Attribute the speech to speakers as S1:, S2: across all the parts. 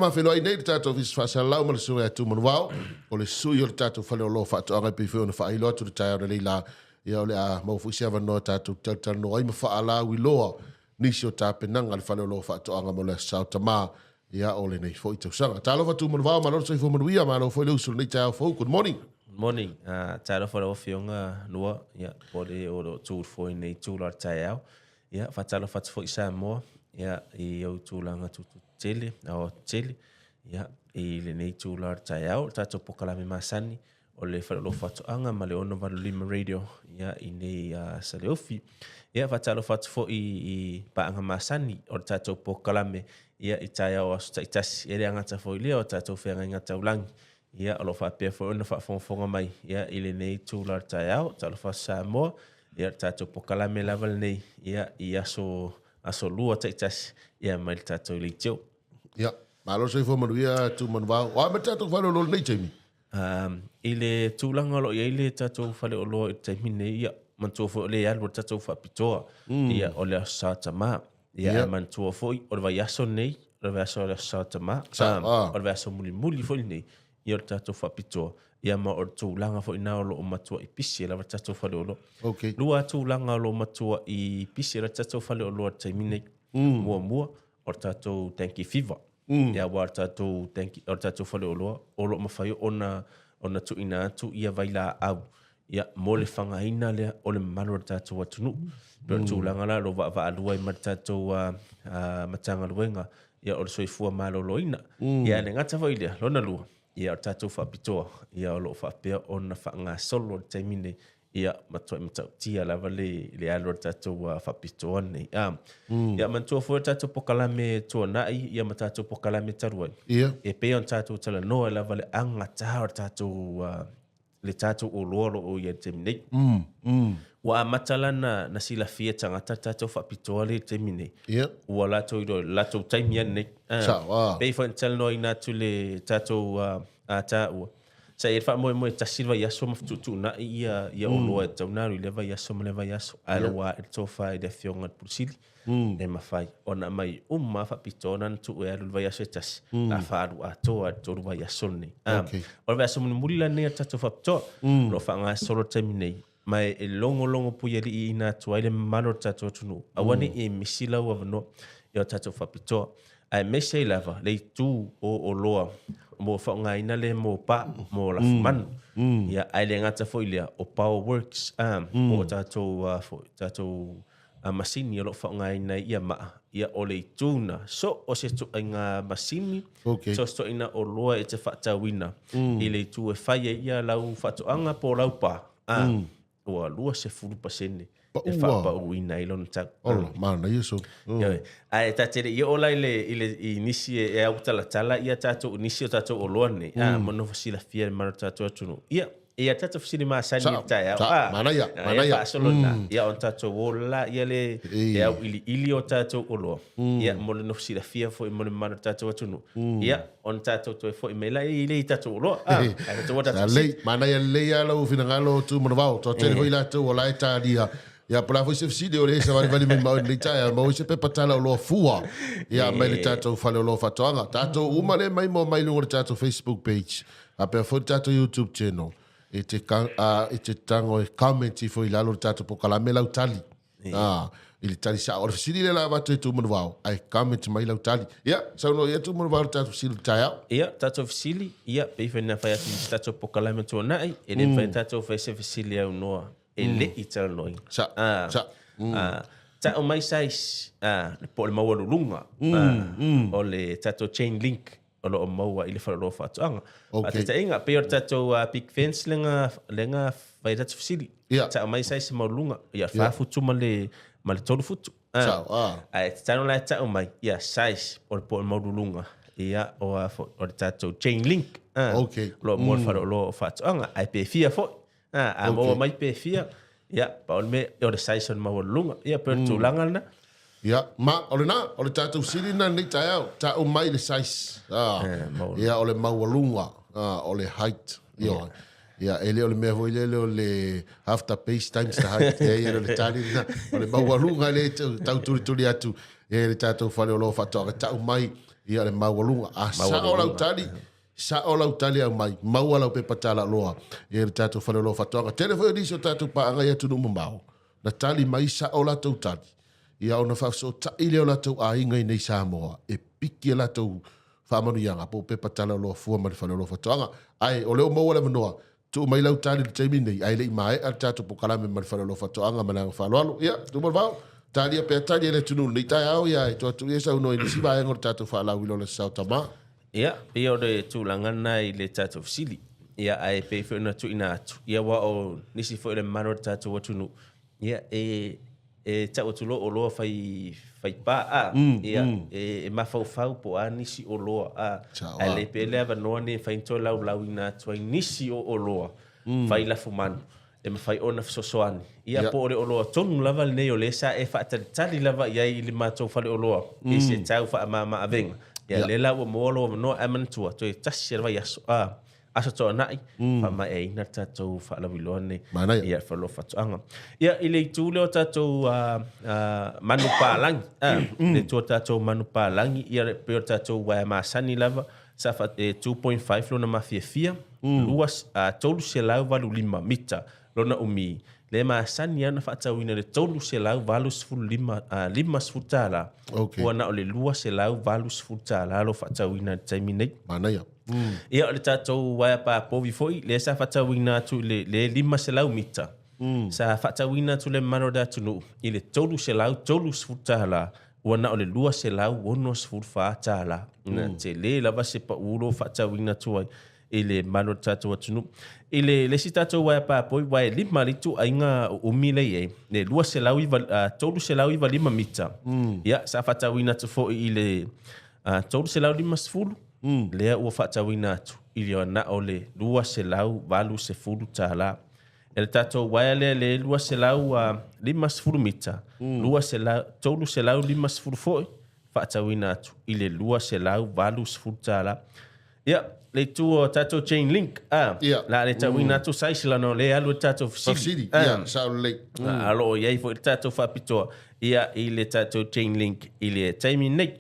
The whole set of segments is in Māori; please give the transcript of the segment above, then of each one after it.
S1: mafelo ai nei tato vis fasalau ma le sui atu manuao o le sui o le tato fale o lo faatoanga pe feo na failo atu le taia o le leila ia o le a maufuisi avanoa tato tautano ai ma faala wiloa nisi o tapenanga le fale o lo faatoanga mo le sautama ia o le nei foi tausanga talo fatu manuao ma lo soi fo manuia ma lo foi le usul nei taia fo good morning.
S2: Morning, tara fora o fionga lua, ia, pode o tūr foi nei tūlar tai au, ia, fatalo fatu foi sa moa, ia, I au tūlanga tutu tele, o tele, ia, I le nei tūlar tai au, tato pokalame masani, o le whalalo fatu anga, ma le ono Valulima Radio, ia, I nei sale ofi, ia, fatalo fatu foi I paanga masani, o tato pokalame, ia, I tai au asu taitasi, ere angata foi lea, o tato whenga ingata ulangi, ia alo fa pe fo na fa fonga mai ia ile nei tūlar tai au talo fa sa mo ia tato pokalame level nei ia so lua taitas ia mai tato le tio
S1: ia malo sei fo manuia tu manwa wa ma tato fa lo nei temi
S2: ile tūlanga lo ia ile tato fa le lo temi nei ia man to fo le alu tato fa pitoa ia o le sa tama ia man to fo o va yaso nei o va so le sa tama o va so muli fo nei ia o tato whapitoa. Ia ma o tūlanga fo ina o lo o matua I pisi la tato whale o lo.
S1: Okay.
S2: Lua tūlanga o lo matua I pisi la tato whale o lo a taimine mua o tato tanki fever. Ia wa tato tanki o tato whale o lo mawhai ona tu ina atu ia vaila au. Ia mo le whangaina lea o le manu o tato watunu. Pero tūlanga la lo va alua I ma tato matanga luenga. Ia o le soifua malo loina. Ia le ngata fo ilia, lona lua. Ia o tatou whapitoa, ia o loo whapea o na whaanga solo o taimine, ia matua matau tia lava le alo o tatou whapitoa nei. Ia mantua fo tatou pokalame tua nai, ia ma tatou pokalame taruai. E pea on tatou tala noa lava le angata o tatou le tatou o loro o ia taimine. Wa matala na sila fia tangata tatou whapitoa le taimine. Ua latou ido, latou taimia nei. Pei fo tala noa ina tu le tatou ta ua. Sa e wha moe tasilwa yaso maftutu na ia o loa e taunaru I lewa yaso ma lewa yaso. Aila wa e tofa e de fionga purusili. E mawhai. Ona mai umma whapitona tu e alu lewa yaso e tasi. A whaaru a toa e toru wa yaso nei. O lewa yaso mula nei a tatou whapitoa. Lo whaanga solo taimi nei. Mai e longo puia li I ina tua ile malo tatou tunu. Awane e misila ua vano e o tatou whapitoa. Ai mese lava le tu o loa mo whaunga ina le mo pa mo la man ia ai le ngata fo ilia o Power Works o tatou masini o lo whaunga ina ia maa ia o le tuna so o se tu inga masini so ina o loa e te whaatawina I le tu e whaia ia lau whatuanga po lau pa ua lua se furu pasene e whaapa uina I lona tau.
S1: Ola, mana Yesu.
S2: Ai tatere ia ola I nisi e au tala ia tatou nisi o tatou o loa nei. Mono fasila fia mara tatou atunu. Ia tatou fasili maasani tai au.
S1: Mana ia.
S2: Solona. Ia on tatou ola ia le e au ili o tatou o loa. Ia mono no fasila fia fo I mono mara tatou atunu. Ia on tatou toi fo I mela I tatou o loa. Ai tatou tatou.
S1: Mana ia leia lau finangalo tu mono vau. Tau tere hoi latou o lai tadia. Ia pula foi se fside o le sa vale me mau nei tai mau se pe patala o lo fua ia mai le tatou fale o lo fatoanga tatou uma le mai mo mai lungo le tatou Facebook page a pe foi tatou YouTube channel e te tango e comment foi la lo tatou pokalame lau tali il tali sa o fside le la bato tu mo vau ai comment mai lau tali ia sa no ia tu mo vau tatou fside tai
S2: ia tatou fsili ia pe fena fa ia tatou pokalame tu nai e le fa tatou fa se fsili au noa ele I tala noi. Ta o mai sais po le maua lulunga o le tato chain link o lo maua I le whalalo whaatuanga. A te inga pe o tato big fence lenga vai tato fasili. Ta o mai sais maulunga ia whafutu ma le tolu futu. A te tano lai ta o mai ia sais o le po le maululunga ia o le tato chain link. Lo mo le whalalo whaatuanga ai pe fia fo. A mo mai pe fia ia pa me o le saison ma lunga ia per tulanga na
S1: ia ma o le tatou sili na ni tai au ta o mai le sais ia o le mawalunga o le height ia ele o le mea voi le o le after pace times the height ia le tali na o le mawalunga le tau turi atu ia le tatou fale o lo fatoa ta o mai ia le maualunga a sa o lau tali sa o lau tali au mai mau lau pe patala loa e le tatou fale lo fatonga telefone di so tatou pa anga ia tunu mbao na tali mai sa o lau tali ia ona fa so ta ile o lau a inga nei sa moa e piki la tou fa manu yanga po pe patala lo fu ma fale lo fatonga ai o le mo wala manoa tu mai lau tali le taimi nei ai le mai al tatou po kala me ma fale lo fatonga ma na fa lo ia tu mo vao tali pe tali le tunu nei tai au ia to tu ia sa no ni si va ngor tatou fa la wilo le sa tama.
S2: Ia, ia o le tūlanga nai le tātou fisili. Ia ai pe whi na tu ina atu. Ia wa o nisi fo le maro tātou watunu. Ia e tau atu o loa fai pā a. Ia e mawhau po a nisi o loa a. Ai le pe le ava noa ne fai nto lau ina atu ai nisi o loa. Fai lafu manu. E mawhai ona fisosoani. Ia po o loa tonu lava le nei o le sa e whaatari lava ia i li mātou whale o loa. E se tau wha a venga. Ya lela wa molo no aman tua to tasi va yaso aso to nai fa mai e na tatou fa la bilone ya fa lo fa anga ya ile tu le tatou manu palang le to tatou manu palang ya pe tatou wa ma sani lava sa fa 2.5 lo na mafia luas tolu se la valu lima mita lo na umi le ma sani ana fa tawina le tolu se la valus ful lima sfutala wana o le lua se la valus sfutala lo fa tawina taimine
S1: mana ya
S2: ia le tatou wa pa povi foi le sa fa tawina tu le lima se la mita sa fa tawina tu le manoda tu no ile tolu se la tolu sfutala wana o le lua se la wono sfutala na te le la va se pa ulo fa tawina tu ai ele malo tatou atunu ele le si tatou wa pa poi wa lima litu ainga umile ye le lua se lawi tolu se lawi lima mita ya sa fatawina tu fo ile tolu se lawi lima sfulu le o fatawina tu ile ona ole lua se lawi valu se fulu tala el tatou wa le lua se lawi lima sfulu mita lua se lawi tolu se lawi lima sfulu fo fatawina tu ile lua se lawi valu sfulu tala ya le tu tato chain link la le tawina tu saisla no le alu tato
S1: fisili sa le
S2: alo ye fo tato fa pito ia ile tato chain link ile timing nick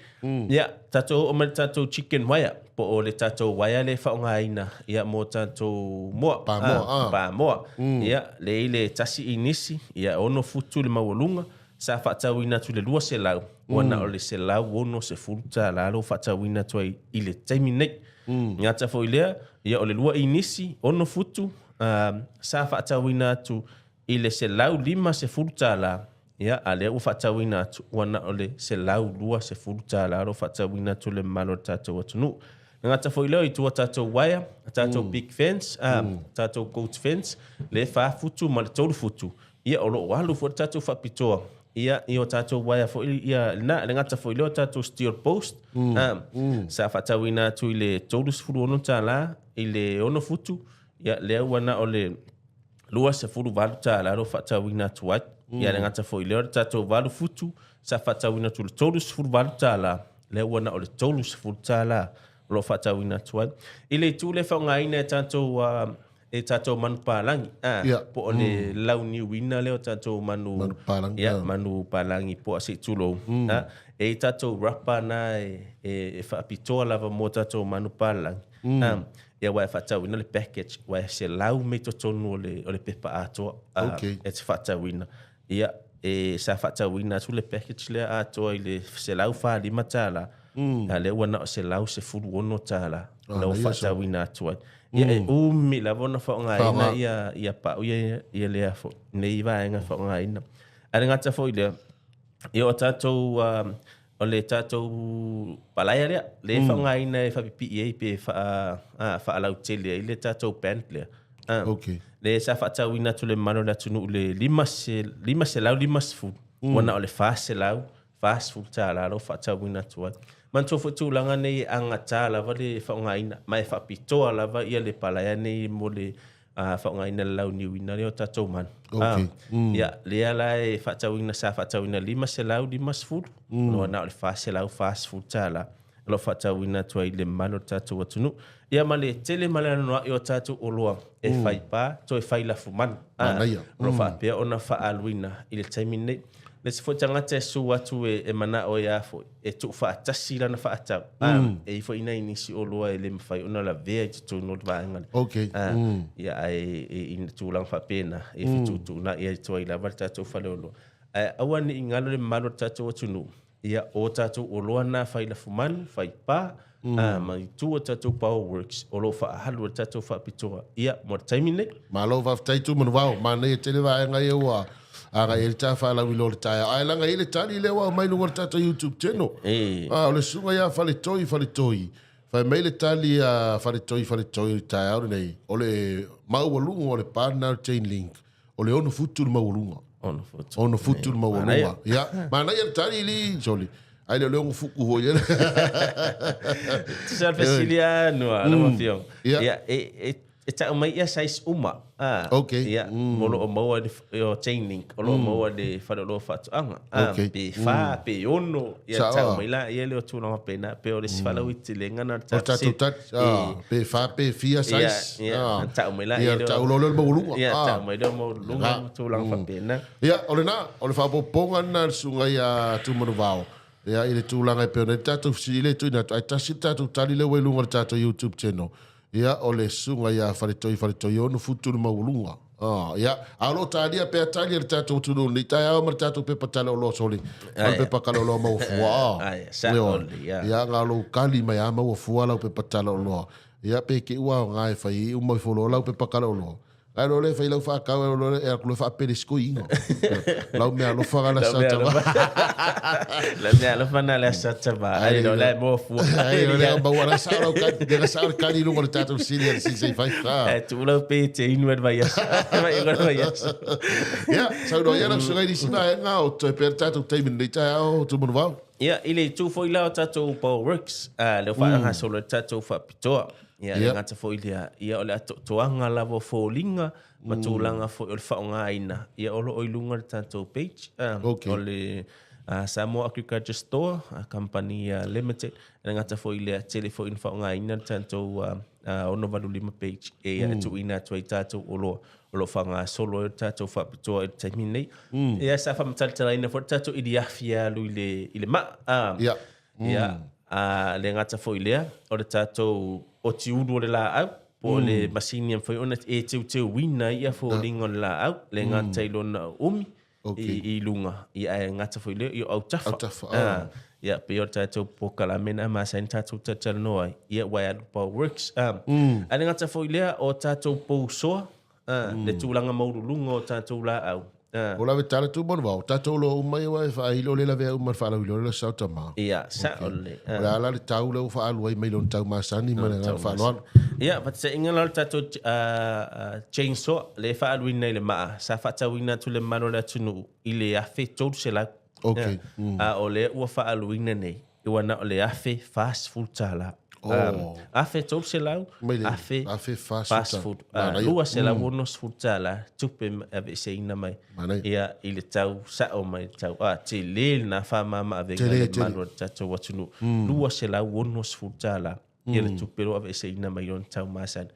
S2: ya tato o mal tato chicken wire po o le tato wire le fa nga ina ia mo tato mo pa mo ia le ile tasi inisi ia ono futu le mawolunga sa fa tawina tu le lua se lau wana o le se lau ono se futa la lo fa tawina tu ile timing nick ngata fo ilea ia o le lua inisi ono futu sa faatawina tu ile se lau lima se fulutala ia ale u faatawina tu wana o le se lau lua se fulutala ro faatawina tu le malo tatou atunu ngata fo ilea i tu tatou wire tatou big fence tatou goat fence le fa futu ma le tolu futu ia o lo walu fo tatou faapitoa ia io tatou wire fo ia na le ngata fo ile tatou steel post sa fatawina tu ile tolus fulu ono tala ile ono futu ia le wana ole lua se fulu valu tala ro fatawina tu wat ia le ngata fo ile tatou valu futu sa fatawina tu tolus fulu valu tala le wana ole tolus fulu tala lo fatawina tu wat ile tu le fa ngaina tatou e tatou manu palangi po o le launi wina leo tatou manu
S1: palangi
S2: manu palangi po a se tulo e tatou rapa na e whaapitoa lava mo tatou manu palangi ia wai whaatawina le package wai se lau me to tonu o le pepa atoa e te whaatawina ia e sa whaatawina tu le package le atoa i le se lau wha lima tala le wana o se lau se furu ono tala lau whaatawina atoa ia umi la bona fa nga ina ia pa ia le afo nei va nga fa nga ina ara ngata fo ile ia tatou o le tatou palaya le fa nga ina fa PPA pe fa ala utile ile tatou pentle le sa fa tawina tu le mano la tunu le lima se lau lima fu wana o le fa se lau fast food tala lo fa tawina tu man to futu langa nei anga tala vale fa ngaina mai fa pitoa lava ia le palaya nei mo le fa ngaina lau ni wina le tatou man ya le ala e fa tawina sa fa tawina lima se lau lima food no na le fa se lau fast food tala lo whaatauina tua i le malo tātou atunu. Ia ma le tele male anoa i o tātou o loa e whai pā, to e whai lafu manu. Lo whaapea ona whaaluina i le taimine. Le se tangata e su atu e mana o ia fo e tu whaatasi lana whaatau. E i fo ina inisi o loa e le mawhai ona la vea i tutu no le vaengale. Ia e ina tūlang whapena e fitu na ia tua i la wale tātou whale o loa. Aua ni ingalo le malo tātou atunu. Ia o tātou o loa na whai lafu manu, whai pā, mai tu o tātou Power Works, o lo whaahalu o tātou whaapitoa. Ia, mo taimine.
S1: Malo whaaftaitu manu wau, mana e tele vaenga e ua. Aga ele tā whala wilo le taia. Ai langa ele tali le wa mai lunga tātou YouTube channel. O le sunga ia whale toi. Whai mai le tali a whale toi le taia au nei. O le maualunga o le partner chain link. O le onu futu le maualunga. Ono futu le maualunga. Ia, mana ia le tali li, soli. Ai le leongu fuku hoi ele.
S2: Tisal fesilia nua, alama fiong. Ia, e ta mai ia sais uma. Ia, molo o maua o chain link, o lo maua de whare lo whatuanga. Pe wha, pe ono, ia ta mai la, ia leo tūnanga pena, pe o le si whala witi le ngana
S1: tātou pe wha, pe fia sais.
S2: Ia, ta mai la,
S1: ia ta ulolo le maulunga.
S2: Ia, ta mai leo maulunga, tūlanga whapena.
S1: Ia, ole na, ole whapoponga na sunga ia tūmanu vao. Ia, ile tūlanga e peona, tātou fsile tuina, ai tasi tātou tali le wailunga le tātou YouTube channel. Ia, ole sunga ia wharetoi, onu futu le maulunga. Ia, alo tālia pea tālia le tātou tunu, ni tai au ma le tātou pepa tala o loa soli. Alo pepa kala o loa maufua. Ia, ngā lo kali mai a maufua lau pepa tala o loa. Ia, pe ke ua o ngai whai, umai folo lau pepa kala o loa. Ai lo le fai lau whakau e lo le e akulo whaapere skoi ingo. Lau mea lo whakala sa tama.
S2: La mea lo whana le sa tama. Ai lo le mo fua.
S1: Ai lo le ambau ala sa lau kati. Dega sa lau kani lungo le tātou sini ala si sei whai wha.
S2: Tu lau pe te inu ed vai asa. Vai igor vai asa.
S1: Ia, sau no ia lau sungai ni sima e ngā o toi pēr tātou teimin nei tai au tu munu wau.
S2: Ia, ile tu fo ila o tātou Power Works. Le whaanga solo tātou whapitoa. Ia le ngata fo ilia ia ole toanga lavo fo linga ma tūlanga fo ole whaonga aina ia olo oilunga le tātou page ole Samoa Agriculture Store company limited le ngata fo ilia tele fo in whaonga aina le tātou ono valu lima page e ia tu ina tuai tātou olo whaonga solo le tātou whapitoa e taimine ia sa whamatalitara ina fo tātou ili afia lu ile ma ia le ngata fo ilia o le tātou o ti uru le la au po le masini am foi ona e te wina ia fo lingo la au le ngata ilona i lunga ia ngata foi le i au tafa ia pe o tātou po kalamena ma sa tātou tātou noai ia wai alu Power Works ale ngata foi le o tātou po soa le tūlanga maurulunga o tātou la au
S1: o lawe tala tu monu wau, tātou lo umai wai whaahilo le lawe au mar whaalau ilo le sau tama.
S2: Ia, sa ole.
S1: O le ala le tau leo whaalu ai meilon tau maasani mana ngā whaanoan.
S2: Ia, pati sa inga lau tātou chainsaw le whaalu ina le maa, sa whaatau ina tu le mano le atunu i le afe tōru se lau. O le ua whaalu ina nei, iwa na o le afe fast food tala. Afe tōru se lau, afe fast food. Lua se lau wonos food tala, tupe ave se ina mai. Ia i le tau sao mai tau. Te le na whamama ave ngā le mano tātou atunu. Lua se lau wonos food tala. Ia le tupe lo ave se ina mai on tau masan.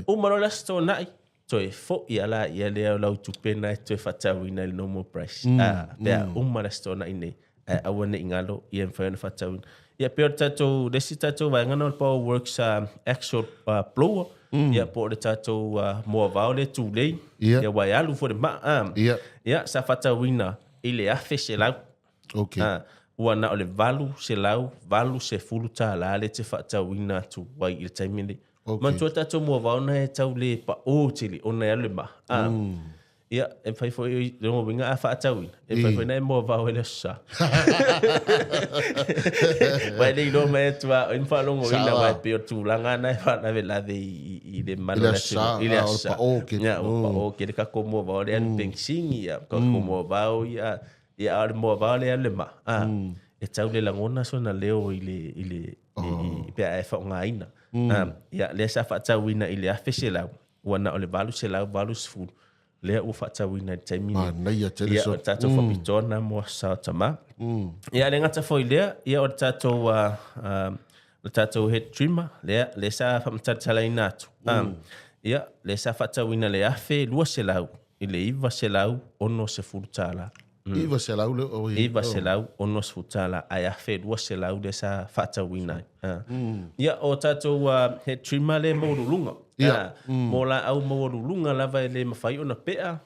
S2: Umaro la sto nai. Toe fo ia la ia leo lau tupe nai toe whatau ina le normal price. Pea umara sto nai nei. Awane ingalo ia mwhaiona whatau ina. Ia peo tātou, desi tātou vai ngana o Power Works actual blower. Ia po le tātou moa vau le tūlei. Ia wai alu fo le maa. Ia sa whatau ina i le afe se lau. Ua na o le valu se lau, valu se fulu tā la le te whatau ina tu wai i le taimini. Mantua tātou moa vau na e tau le pa o tili o na alu maa. Ia, e whai fwoi le mo winga a whaatau ina. E whai fwoi na e moa vau ele sa. Wai le ilo mai tua, o in whalongo ina wai peo tūlanga na e whana ve lave i le manu na tino. I le asa. Ia, o pa o ke le kako moa vau le anu pengsingi ia. Kako moa vau ia, ia ale moa vau le ale ma. E tau le langona so na leo i le, pea e whaonga ina. Ia, le sa whaatau ina i le awhese lau. Wana o le valu se lau, valu sfuru. Lea ua whaatau ina taimini.
S1: Nei a tele so.
S2: Ia o tātou whapitona mo sao tama. Ia le ngata foi lea, ia o tātou le tātou head trimmer, le sa whamatatalai atu. Ia, le sa whatauina le afe, lua se lau. I le iwa se lau, ono se furutala.
S1: Iwa se lau le o
S2: Iwa se lau, ono se furutala. Ai afe, lua se lau, le sa whatauina. Ia, o tātou head trimmer le maurulunga. Mō la au maurulunga lava le mawhai ona pea.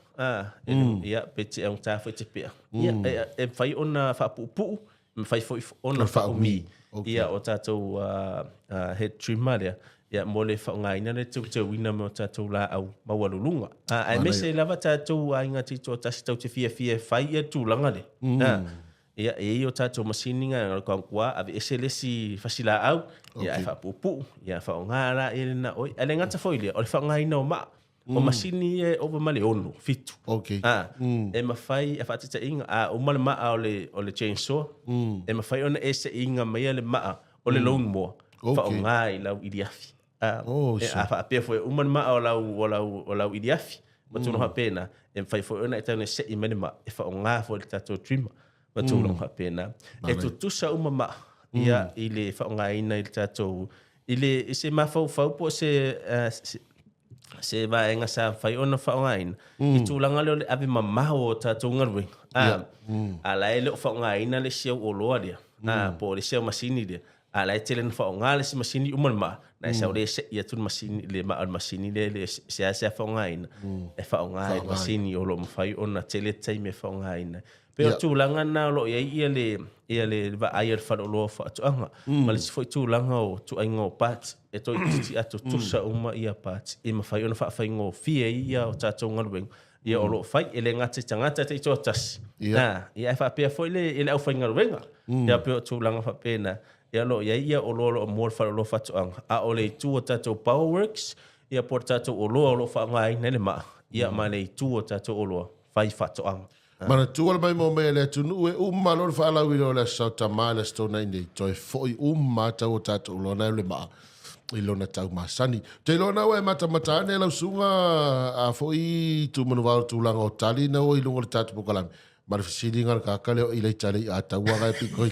S2: Ia, pete au tāwhai te pea. Ia, e whai ona whapupu, mawhai ona whaumi. Ia, o tātou head trimmer lea. Ia, mō le whaungaina le tau-tauina mo tātou la au maurulunga. Ai mese lava tātou inga tito tasi tau te fia whai ia tūlanga le. Ia, o tātou masininga ngā kua, ave ese lesi whasila au. Ia, e whapupu, ia whaungara, e lena oi. Ale ngata whoile, o le whaungaina o maa. O masini e over male ono, fitu. E mawhai, e whaatita inga, o male maa o le chainsaw. E mawhai ona ese inga mai le maa o le lawnmower. Whaungai lau iriafi. A whaapea fwe, umana maa o lau iriafi. Matuno hapena, e mwhai fwe ona e taune se i mene maa, e whaungai fwe le tātou trimmer. Matuno hapena. E tutusa maa, ia i le whaungai ina i le tātou, i le se mawhau po se vaenga sa whai ona whaungaina. I tūlanga leo le ave mamao o tātou ngarwe. A lai leo whaungaina le siau o loa rea. Po le siau masini rea. A lai tele na whaunga le si masini umana maa. Na sau le se ia tūna masini le maa al masini le se a whaungaina. E whaunga le masini o lo mawhai ona tele taime whaungaina. Pero tūlanga na lo ia le va aia wharo loa whaatuanga. Ma le si foi tūlanga o tuainga o pāti. E toi titi ato tusa uma ia pāti. E mawhai ona whaafai ngō fia ia o tātou ngaruenga. Ia o lo whai, ele ngate tangata te ito tasi. Ia e whaapea foi ele au whai ngaruenga. Ia peo tūlanga whaapena. Ia lo ia o lo o mōr wharo loa whaatuanga. A o le tu o tātou Powerworks. Ia por tātou o loa o lo whaangai nele maa. Ia ma le tu o tātou o loa whai whaatuanga.
S1: Mana tuala mai mo mele tunu e umma lo fa la wilo la sauta mala stona inde toi foi umma ta o tatu lo na le ma i lona tau masani te lona we mata ne la sunga a foi tu manu va tu langa o tali na o i lungo tatu pokalam mar fisilinga ka kale o ile tali a ta wa ga piko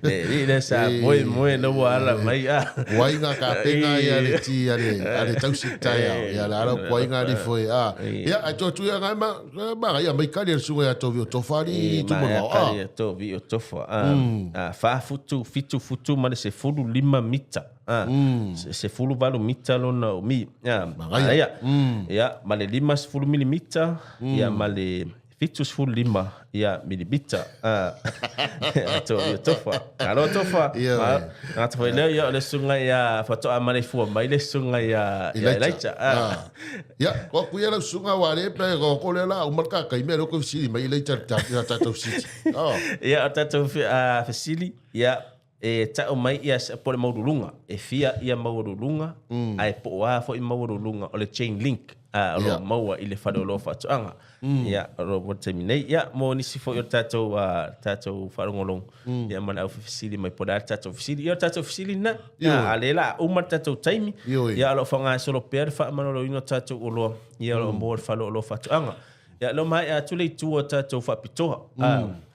S2: le sa moi no wala mai a
S1: wainga ka penga ia le ti ale tau sitai ia la wainga li foi ia a to tu ia ma ia mai kale sunga to vi to fari tu mo
S2: to vi to fa fa fitu ma se fulu 5 mita se fulu valo mita lo na mi ia ma le 5 fulu milimita ia ma le Fitus full 5 ia milibita. Tofa. Kalau tofa. Ngata foi leo ia le sunga ia foto amale fu mai le sunga ia laicha.
S1: Ya, ko ku ia le sunga wale pe ko le la umarka kai me ko fisi mai laicha ta fisi.
S2: Ia ta fisi ia e ta o mai ia por maurulunga. E fia ia maurulunga. Ai po wa fo maurulunga o le chain link. Lo maua ile fado lo fatuanga ya ro terminate ya mo ni sifo yo tato farongolong ya man au fisili mai poda tato fisili yo tato fisili na ya alela uma tato time ya lo fanga solo per fa manolo ino tato lo ya lo mo falo lo fatuanga ya lo mai atule tu tato fa pitoa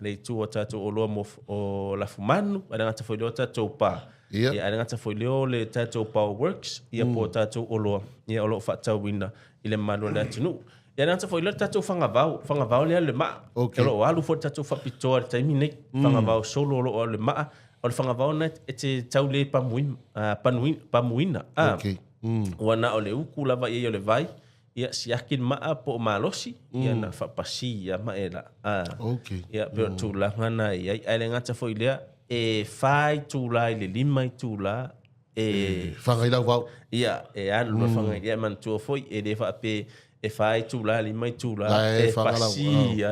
S2: le tu tato lo mo o la fumanu ada ngata fo lo tato pa ya ada ngata fo le tato Powerworks ya po tato lo ya lo fatawina ile malo la tunu ya nanta foi le tatu fangavau le ma lo alu fo tatu fa pitoa taimi nei fangavau solo lo le ma o le fangavau net e taule pamuina wana o le uku lava ia le vai ia siakin ma po malosi ia na fa pasi ia ma ela ia pe tu la ngana ia ele ngata foi le e fai tu la le lima tu la
S1: fangai lau vau
S2: ia alu fangai ia man tu foi e de fa pe e fai tu la li mai tu la e pasi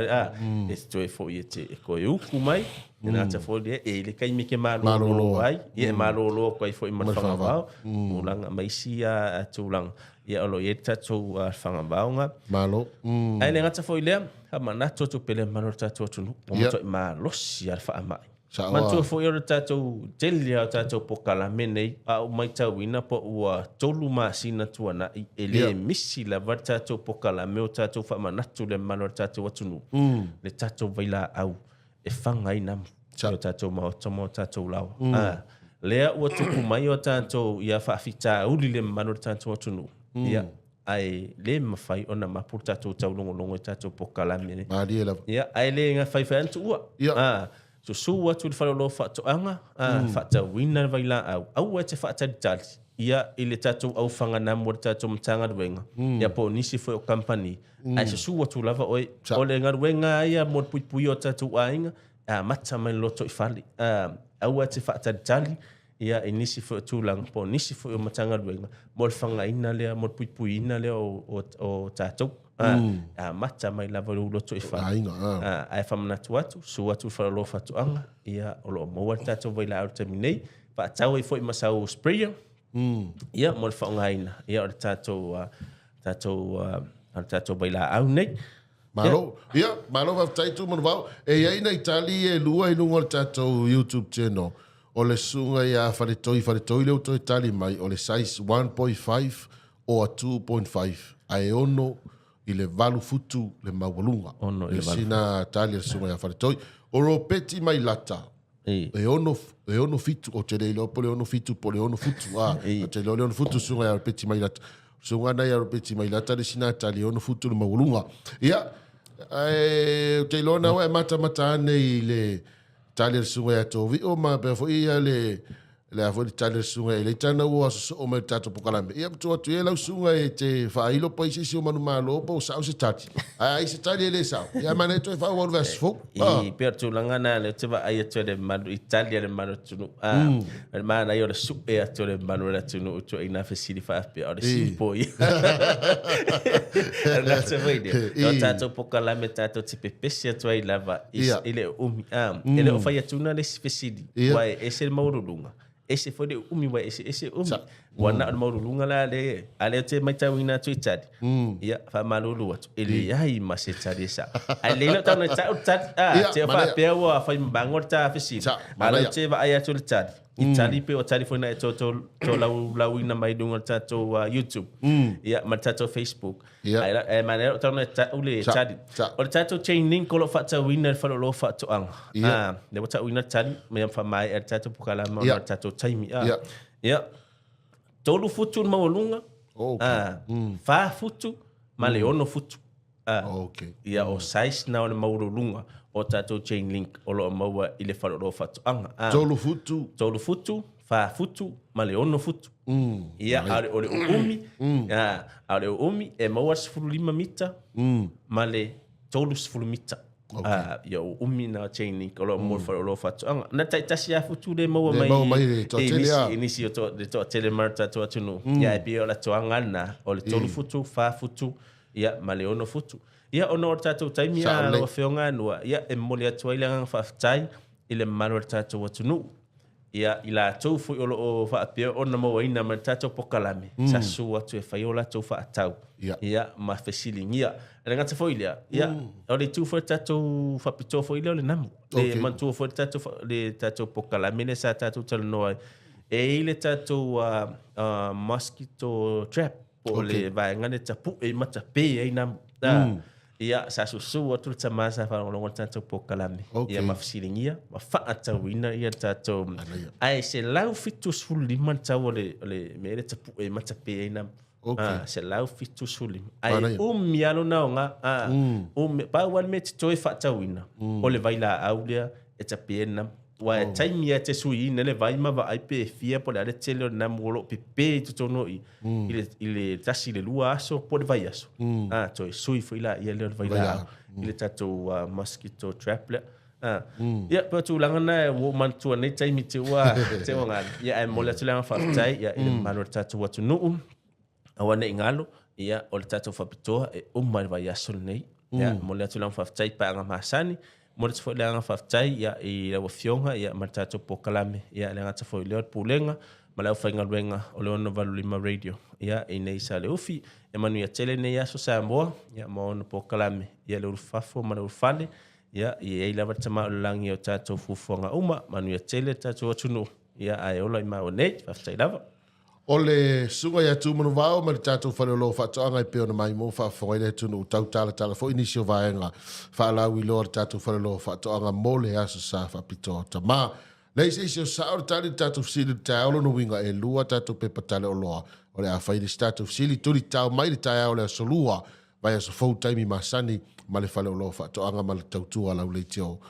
S2: e sto e foi e ko eu kumai na ta foi e le kai mi ke malo ai e malo ko foi man fanga vau ulanga mai sia tulang ia lo e ta tu fanga vau nga
S1: malo
S2: ai le ngata foi le ha manato tu pele malo ta tu tu mo to malo sia fa mai Mantua fo ora tatou telia tatou pokala menei a mai tauina po ua tolu masina tuana ele misi la tatou pokala me o tatou fa manatu le mano tatou atunu le tatou vaila au e fanga ina tatou mo tatou lau lea ua tupu mai o tātou ia whaafita uli le mano tātou atunu. Ia, ai le mawhai ona mapur tātou taulongolongo i tātou pokalame.
S1: Maria la.
S2: Ia, ai le ngā whaiwhai antu ua. So su atu le whalolo whaatoanga, whaata wina vai la au e te whaataditali. Ia, ile tātou au whanganamu o tātou mtanga ruenga. Ia po nisi foi o company. Ai su atu lava oi, o le ngā ruenga ia mo pui o tātou ainga, mata mai loto i whali. Au e te whaataditali, ia e nisi foi o tūlanga, po nisi foi o matanga ruenga. Mo le whangaina lea, mo pui ina lea o tātou. Mata mai lava loto i whali. Ai whamanatu atu, su atu whalolo whatoanga, ia o lo maua tātou vai la au taminei, whaatau e foi masau sprayer, ia mo le whaongaina, ia o le tātou bai la au nei.
S1: Malo, ia, malo whawtaitu manu wau. E aina Itali e lua i lunga le tātou YouTube channel. O le sunga ia wharetoi leo to Itali mai, o le size 1.5 o a 2.5. Ai ono i le valu futu le mawalunga.
S2: Ono i le valu.
S1: Sina Itali le sunga ia wharetoi. O ro peti mai lata. E ono fitu o te leilo po le ono fitu po le ono futu. O te leilo le ono futu sunga ia peti mai lata. Sunga na ia peti mai lata le sina Itali ono futu le mawalunga. Ia, o te leilo na wa mata ane i le Itali le sunga ia tovi. O ma pe fo ia le afo Itali le sunga ia le tana ua so o me tato pokalame. Ia ptu atu ia lau sunga e te whailo pa isi si o manu malo pa o sao se tati. Ai se tali e le sao. Ia mane to e wha waru vasi fo.
S2: I pēr tū langana le te wa ai atu le manu Italia le manu tunu. Mana i o le su e atu le manu le tunu utu i na fesiri whaafpe o le simpo i. Nga te waide. O tato pokalame tato te pepesi atu ai lava. Ile umi. Ele o whai atuna le fesiri. Wai ese le maurulunga. Ese foi de umi wa ese umi wana al maurulunga la le ale te mai tau ina tu Itali ia fa malulu atu ele ai ma se tali sa ale la tau tau te fa pe wa fa mbangor ta fisi ale te va ai atu Itali Itali pe o tali foi na to lau ina mai dunga tato YouTube ia ma tato Facebook ai ma le tau na ule Itali o tato chain link ko fa tau ina fa lo fa to ang le tau ina Itali me fa mai tato pokala ma tato taimi ia tolu futu maulunga fa futu ma le ono futu ia o size na o maulunga o tato chain link o lo maua i le whaloro whatoanga. Tolu futu, fa futu, ma le ono futu. Ia aore o le umi, aore o umi e maua 15 mita, ma le tolu 10 mita. Ia o umi na chain link o lo mo whaloro whatoanga. Na taitasi a futu le maua mai inisi o le toa telemarta toa tunu. Ia e pia o la toanga na o le tolu futu, fa futu, ia ma le ono futu. Ia ono o tātou taimi a loa whionga anua. Ia e mole atua i langang whaafitai i le manu o tātou atunu. Ia i la tau fui o loo whaapia o na maua ina ma tātou pokalame. Sa su atu e whai o la tau whaatau. Ia ma whesiling. Ia e ngata fo ilia. Ia o le tu fo tātou whapito fo ilia o le namu. Le mantua fo le tātou pokalame le sa tātou tala noa. E i le tātou mosquito trap. O le vaengane tapu e mata pe e namu. Ia sa susu atu ta masa fa longo tanto pokalame ia mafsilingia ma fa atawina ia tato ai se lau fitus fulli man tawole le mere tapu e matape ina se lau fitus fulli ai mialo na nga pa wan met toi fa tawina o le vaila aulia e tapiena wa time ia te sui nele vai ma va ai pe fia po le tele na molo pepe tutono ile tasi le lua aso po le vai aso toi sui foi la ia le vai la ile tato mosquito trap le ia pa tu langana wo man tu nei time te wa te wanga ia e mola tu langa fa tai ia ile mano tato watu no awana ingalo ia o tato fa pitoa e umma vai aso nei ia mola tu langa fa tai pa nga masani Mora te foi leanga whaftai ia i rawa fionga ia martato pokalame ia leanga te foi leo pulenga ma lau whainga luenga o leo no valulima radio ia i nei sa le ufi e manu ia tele nei aso sa moa ia ma ono pokalame ia leo fafo ma leo fale ia i ei lava tama o langi o tato fufonga uma manu ia tele tato atunu ia ai ola i mao nei whaftai lava.
S1: O le sunga ia tūmanu wao, ma le tātou whare lo whatoanga i peo na mai mō whawhawaile tunu tau tala fo inisio vaenga whaalau i loa le tātou whare lo whatoanga mō le aso sa whapito ta mā. Lei se sa o tali tatu fsili taolo no winga e lua tatu pepa tale o loa. O le a whaile tatu fsili turi tau mai le tai o le solua vai a so fau taimi masani ma le fale o loa wha to anga ma le tautua lau le tio.